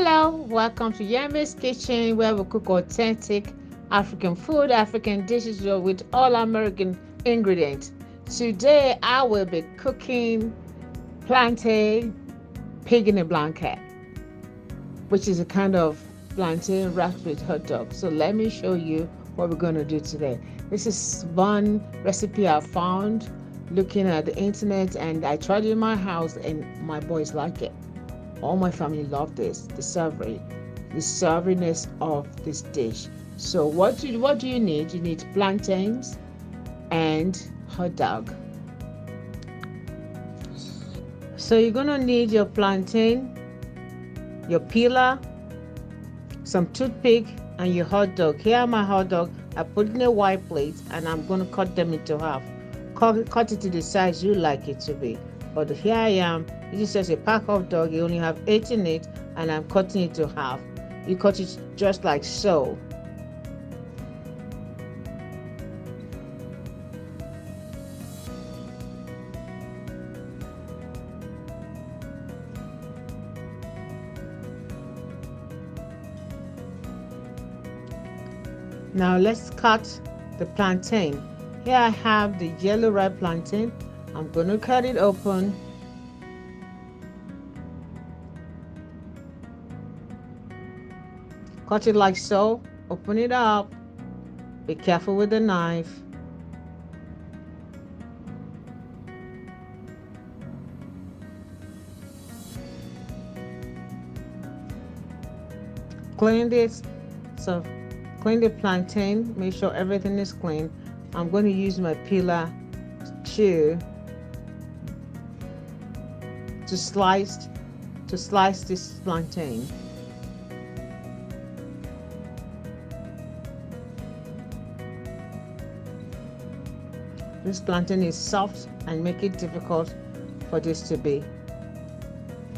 Hello, welcome to Yemizkitchen, where we cook authentic African food, African dishes with all American ingredients. Today I will be cooking plantain pig in a blanket, which is a kind of plantain wrapped with hot dog. So let me show you what we're going to do today. This is one recipe I found looking at the internet, and I tried it in my house and my boys like it. All my family love this, the savouriness of this dish. So what do you need? You need plantains and hot dog. So you're gonna need your plantain, your peeler, some toothpick, and your hot dog. Here are my hot dog. I put it in a white plate and I'm gonna cut them into half. Cut it to the size you like it to be. But here I am. This is just a pack of dog. You only have 8 in it, and I'm cutting it to half. You cut it just like so. Now let's cut the plantain. Here I have the yellow ripe plantain. I'm going to cut it open. Cut it like so. Open it up. Be careful with the knife. Clean this. So clean the plantain. Make sure everything is clean. I'm going to use my peeler to slice this plantain. This plantain is soft and make it difficult for this to be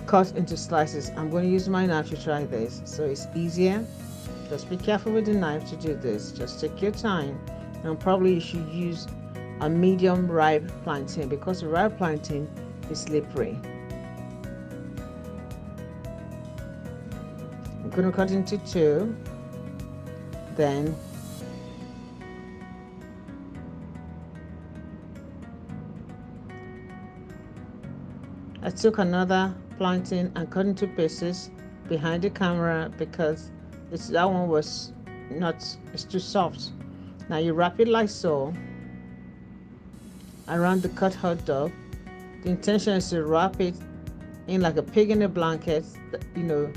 cut into slices. I'm going to use my knife to try this so it's easier. Just be careful with the knife to do this. Just take your time, and probably you should use a medium ripe plantain because the ripe plantain is slippery. I'm going to cut into 2. Then I took another plantain and cut into pieces behind the camera because that one was it's too soft. Now you wrap it like so around the cut hot dog. The intention is to wrap it in like a pig in a blanket, that you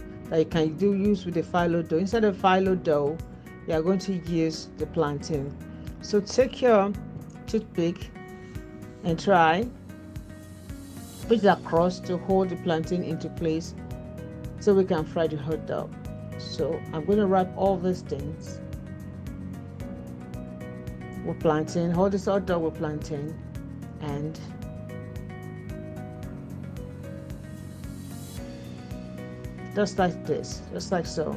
can use with the phyllo dough. Instead of phyllo dough, you are going to use the plantain. So take your toothpick and try put it across to hold the plantain into place so we can fry the hot dog. So I'm going to wrap all these things with plantain, hold this hot dog with plantain, and just like this, just like so.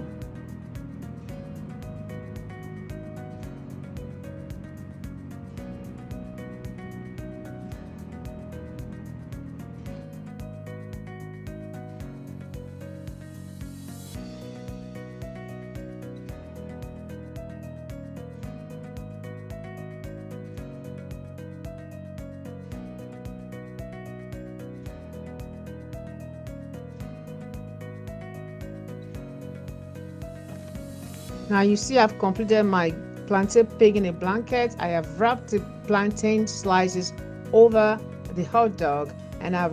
Now you see I've completed my plantain pig in a blanket. I have wrapped the plantain slices over the hot dog, and I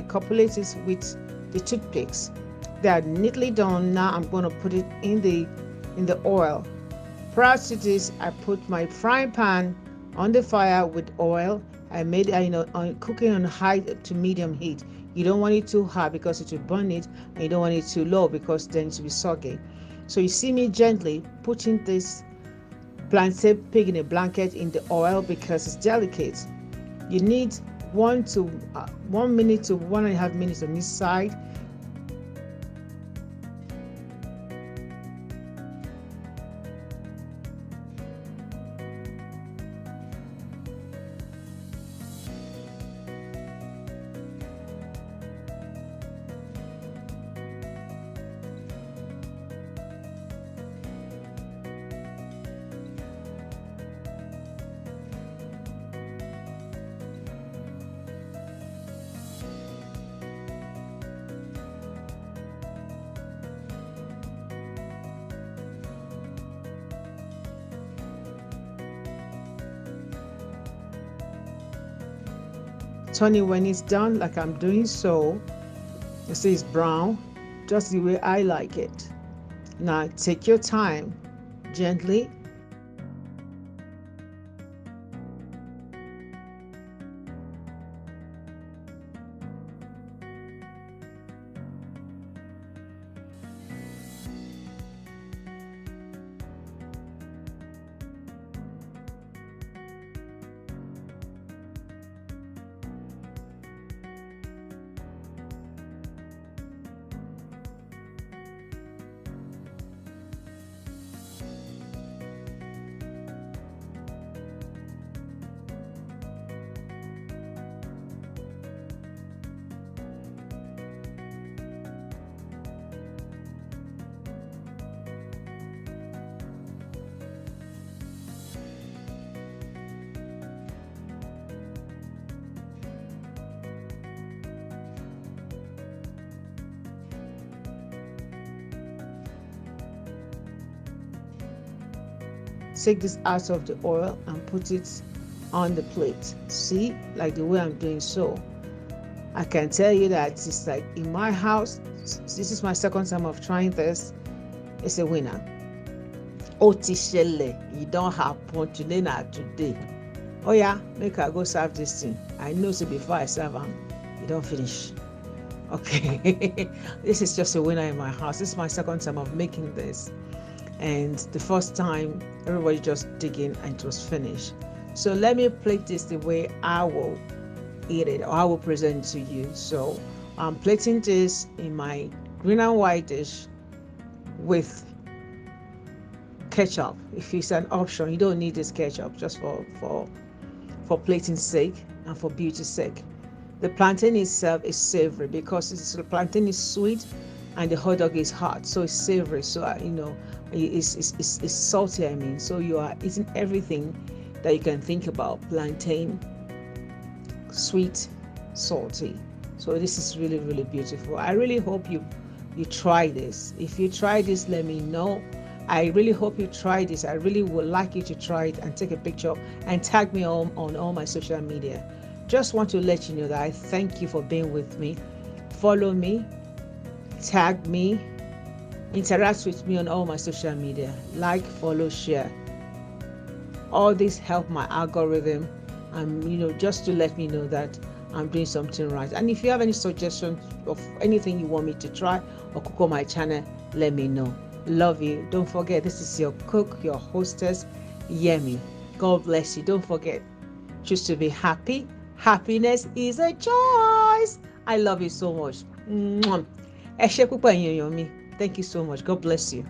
copulate it with the toothpicks. They are neatly done. Now I'm going to put it in the oil. Prior to this, I put my frying pan on the fire with oil. I made cooking on high to medium heat. You don't want it too hot because it will burn it, and you don't want it too low because then it will be soggy. So you see me gently putting this plantain pig in a blanket in the oil because it's delicate. You need 1 minute to 1.5 minutes on each side. Turn it when it's done, like I'm doing so. You see it's brown, just the way I like it. Now take your time, gently. Take this out of the oil and put it on the plate. See, like the way I'm doing so. I can tell you that it's like in my house, this is my second time of trying this. It's a winner. Otishele, you don't happen today. Oh yeah, make I go serve this thing. I know so before I serve them, you don't finish. Okay, this is just a winner in my house. This is my second time of making this. And the first time, everybody just digging and it was finished. So let me plate this the way I will eat it, or I will present it to you. So I'm plating this in my green and white dish with ketchup. If it's an option, you don't need this ketchup, just for plating sake and for beauty's sake. The plantain itself is savory because the plantain is sweet and the hot dog is hot, so it's savory. So it's salty. I mean, so you are eating everything that you can think about: plantain, sweet, salty. So this is really, really beautiful. I really hope you try this. If you try this, let me know. I really hope you try this. I really would like you to try it and take a picture and tag me on all my social media. Just want to let you know that I thank you for being with me. Follow me, tag me, interact with me on all my social media. Like, follow, share. All this help my algorithm, and just to let me know that I'm doing something right. And if you have any suggestions of anything you want me to try or cook on my channel, let me know. Love you. Don't forget, this is your cook, your hostess, Yemi. God bless you. Don't forget, choose to be happy. Happiness is a choice. I love you so much. Thank you so much. God bless you.